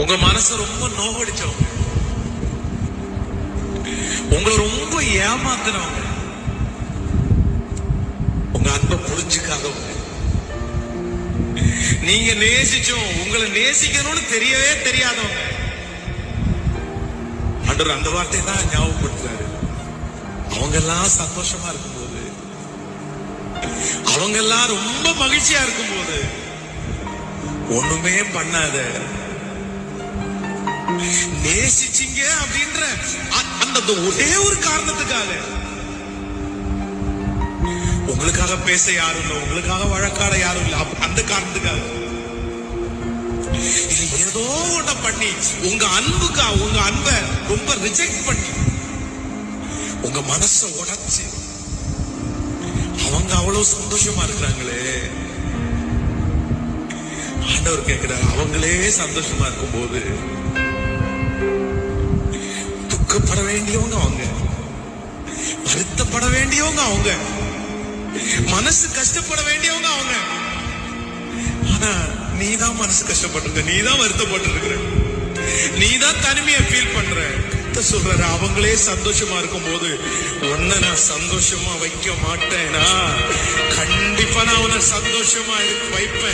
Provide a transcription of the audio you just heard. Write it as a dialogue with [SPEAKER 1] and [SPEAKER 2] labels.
[SPEAKER 1] உங்க மனச ரொம்ப நோவடிச்சவங்க, உங்களை ரொம்ப ஏமாத்தினவங்க, உங்க அன்பை புரிஞ்சுக்காதவங்க, நீங்க நேசிச்சோம் உங்களை நேசிக்கணும்னு தெரியவே தெரியாதவங்க. ஆண்டவர் அந்த வார்த்தையை தான் ஞாபகப்படுத்துறாரு. அவங்க எல்லாம் சந்தோஷமா இருக்கும்போது, அவங்க எல்லாம் ரொம்ப மகிழ்ச்சியா இருக்கும்போது, ஒண்ணுமே பண்ணாத நேசிச்சீங்க அப்படின்ற அந்த ஒரே ஒரு காரணத்துக்காக, உங்களுக்காக பேச யாரும் இல்லை, உங்களுக்காக வழக்காட யாரும் இல்லை, அந்த காரணத்துக்காக ஏதோ ஒண்ண பண்ணி உங்க அன்பை ரொம்ப ரிஜெக்ட் பண்ணி உங்க மனச உடைச்சு அவங்க அவ்வளவு சந்தோஷமா இருக்கிறாங்களே. ஆண்டவர் கேட்கிறார், அவங்களே சந்தோஷமா இருக்கும் போது துக்கப்பட வேண்டியவங்க அவங்க, வருத்தப்பட வேண்டியவங்க அவங்க, மனசு கஷ்டப்பட வேண்டியவங்க அவங்க. ஆனா நீதான் மனசு கஷ்டப்பட்டிருக்க, நீதான் வருத்தப்பட்டு இருக்கிற, நீதான் தனிமையை ஃபீல் பண்ற. சொல்ற அவங்களே சந்தோஷமா இருக்கும் போது உன்னை நான் சந்தோஷமா வைக்க மாட்டேனா? கண்டிப்பா நான் உன்னை சந்தோஷமா வைப்பேன்.